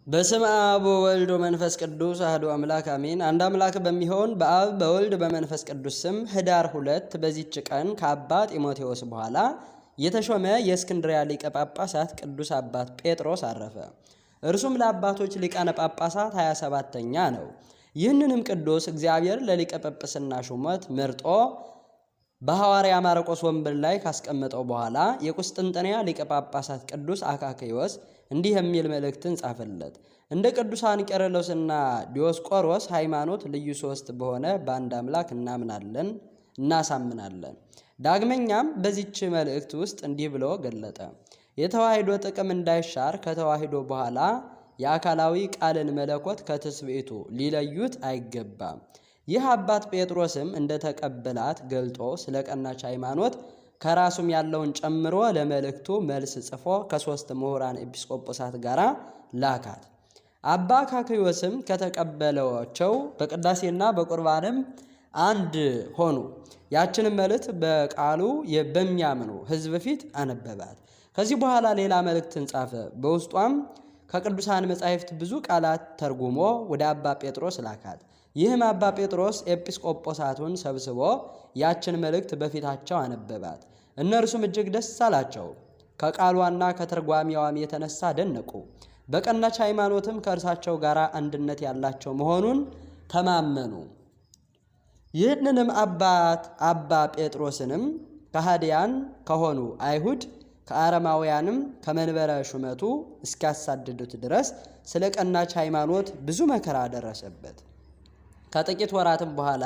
በስመ አብ ወወልድ ወመንፈስ ቅዱስ አሐዱ አምላክ አሜን። አንድ አምላክ በሚሆን በአብ በወልድ በመንፈስ ቅዱስ ስም ህዳር 2 በዚች ቀን ከአባ ጢሞቴዎስ በኋላ የተሾመ የእስክንድርያ ሊቀ ጳጳሳት ቅዱስ አባት ጴጥሮስ አረፈ። እርሱም ለአባቶች ሊቃነ ጳጳሳት 27ኛ ነው። ይህንንም ቅዱስ እግዚአብሔር ለሊቀ ጵጵስና ሹመት መርጦ በሐዋርያ ማርቆስ ወንበር ላይ ካስቀመጠው በኋላ የቁስጥንጥንያ ሊቀ ጳጳሳት ቅዱስ አካክዮስ እንዲህ የሚል መልእክትን ጻፈለት። እንደ ቅዱሳን ቄርሎስና ዲዮስቆሮስ ሃይማኖት ልዩ ሶስት በሆነ በአንድ አምላክ እናምናለን እናሳምናለን። ዳግመኛም በዚች መልእክት ውስጥ እንዲህ ብሎ ገለጠ። የተዋሂዶ ጥቅም እንዳይሻር ከተዋሂዶ በኋላ የአካላዊ ቃልን መለኮት ከትስብእቱ ሊለዩት አይገባም። ይህ አባት ጴጥሮስም እንደተቀበላት ገልጦ ስለ ቀናች ሃይማኖት ከራሱም ያለውን ጨምሮ ለመልእክቱ መልስ ጽፎ ከሶስት ምሁራን ኤጲስቆጶሳት ጋር ላካት። አባ አካክዮስም ከተቀበለዋቸው በቅዳሴና በቁርባንም አንድ ሆኑ። ያችንም መልእክት በቃሉ በሚያምኑ ሕዝብ ፊት አነበባት። ከዚህ በኋላ ሌላ መልእክትን ጻፈ። በውስጧም ከቅዱሳን መጻሕፍት ብዙ ቃላት ተርጉሞ ወደ አባ ጴጥሮስ ላካት። ይህም አባ ጴጥሮስ ኤጲስቆጶሳቱን ሰብስቦ ያችን መልእክት በፊታቸው አነበባት። እነርሱም እጅግ ደስ አላቸው። ከቃሏና ከተርጓሚዋም የተነሳ ደነቁ። በቀናች ሃይማኖትም ከእርሳቸው ጋር አንድነት ያላቸው መሆኑን ተማመኑ። ይህንንም አባ ጴጥሮስንም ከሃዲያን ከሆኑ አይሁድ ከአረማውያንም ከመንበረ ሹመቱ እስኪያሳድዱት ድረስ ስለ ቀናች ሃይማኖት ብዙ መከራ ደረሰበት። ከጥቂት ወራትም በኋላ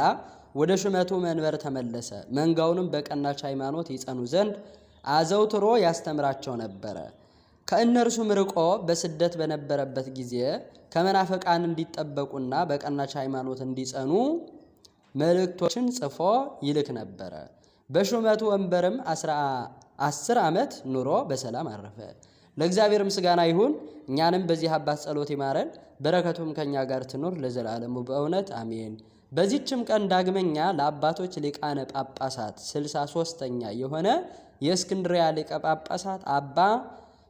ወደ ሹመቱ መንበር ተመለሰ። መንጋውንም በቀናች ሃይማኖት ይጸኑ ዘንድ አዘውትሮ ያስተምራቸው ነበረ። ከእነርሱም ርቆ በስደት በነበረበት ጊዜ ከመናፍቃን እንዲጠበቁና በቀናች ሃይማኖት እንዲጸኑ መልእክቶችን ጽፎ ይልክ ነበረ። በሹመቱ ወንበርም 10 ዓመት ኑሮ በሰላም አረፈ። ለእግዚአብሔር ምስጋና ይሁን። እኛንም በዚህ አባት ጸሎት ይማረን፣ በረከቱም ከኛ ጋር ትኖር ለዘላለሙ በእውነት አሜን። በዚህችም ቀን ዳግመኛ ለአባቶች ሊቃነ ጳጳሳት 63ኛ የሆነ የእስክንድርያ ሊቀ ጳጳሳት አባ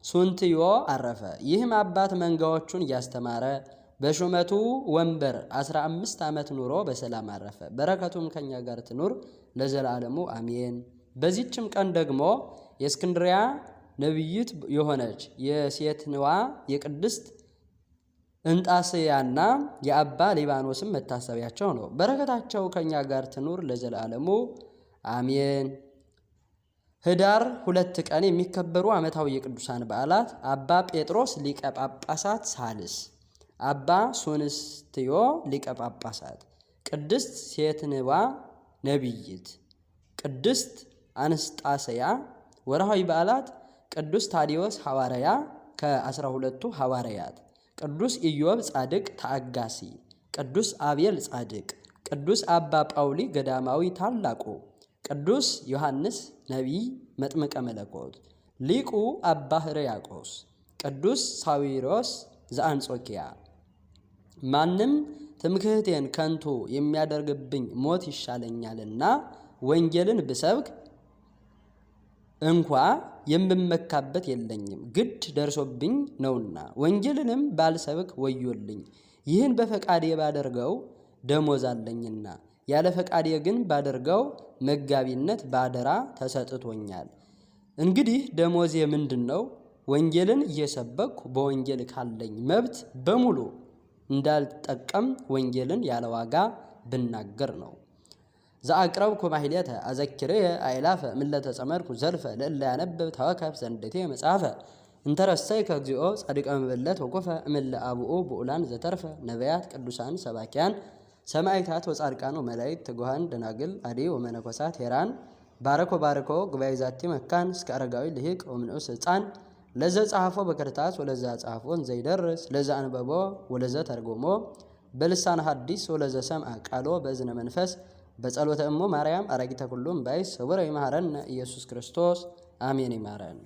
ሱንትዮ አረፈ። ይህም አባት መንጋዎቹን እያስተማረ በሹመቱ ወንበር 15 ዓመት ኑሮ በሰላም አረፈ። በረከቱም ከኛ ጋር ትኖር ለዘላለሙ አሜን። በዚህችም ቀን ደግሞ የእስክንድርያ ነቢይት የሆነች የሴትንዋ የቅድስት እንጣስያና የአባ ሊባኖስም መታሰቢያቸው ነው። በረከታቸው ከኛ ጋር ትኑር ለዘላለሙ አሜን። ህዳር 2 ቀን የሚከበሩ ዓመታዊ የቅዱሳን በዓላት አባ ጴጥሮስ ሊቀ ጳጳሳት ሳልስ፣ አባ ሱንስትዮ ሊቀ ጳጳሳት፣ ቅድስት ሴትንዋ ነቢይት፣ ቅድስት አንስጣስያ። ወርሃዊ በዓላት ቅዱስ ታዲዮስ ሐዋርያ ከ12ቱ ሐዋርያት፣ ቅዱስ ኢዮብ ጻድቅ ተአጋሲ፣ ቅዱስ አቤል ጻድቅ፣ ቅዱስ አባ ጳውሊ ገዳማዊ ታላቁ፣ ቅዱስ ዮሐንስ ነቢይ መጥምቀ መለኮት፣ ሊቁ አባ ሕርያቆስ፣ ቅዱስ ሳዊሮስ ዘአንጾኪያ። ማንም ትምክህቴን ከንቱ የሚያደርግብኝ ሞት ይሻለኛልና ወንጌልን ብሰብክ እንኳ የምመካበት የለኝም፣ ግድ ደርሶብኝ ነውና። ወንጌልንም ባልሰብክ ወዮልኝ። ይህን በፈቃዴ ባደርገው ደሞዝ አለኝና፣ ያለ ፈቃዴ ግን ባደርገው መጋቢነት ባደራ ተሰጥቶኛል። እንግዲህ ደሞዜ ምንድን ነው? ወንጌልን እየሰበኩ በወንጌል ካለኝ መብት በሙሉ እንዳልጠቀም ወንጌልን ያለ ዋጋ ብናገር ነው። ዘአቅረብኩ ማሕሌተ አዘኪርየ አእላፈ ምለተ ጸመድኩ ዘልፈ ለእለ ያነብብ ተወከፍ ዘንዴቴ መጽሐፈ እንተረሰይከ እግዚኦ ጻድቀ መበለት ወኮፈ እምለ አብኡ ብኡላን ዘተርፈ ነቢያት ቅዱሳን ሰባኪያን ሰማዕታት ወጻድቃን ወመላእክት ትጉሃን ደናግል አዲ ወመነኮሳት ሄራን ባረኮ ጉባኤ ዛቲ መካን እስከ አረጋዊ ልሂቅ ወምንዑስ ሕፃን ለዘ ጸሐፎ በክርታስ ወለዘ ጸሐፎን ዘይደርስ ለዘ አንበቦ ወለዘ ተርጎሞ በልሳን ሐዲስ ወለዘ ሰምዐ ቃሎ በእዝነ መንፈስ በጸሎተ እሙ ማርያም አረጊተ ኩሉም ባይስ ወበረ ይማረን ኢየሱስ ክርስቶስ አሜን። ይማረን።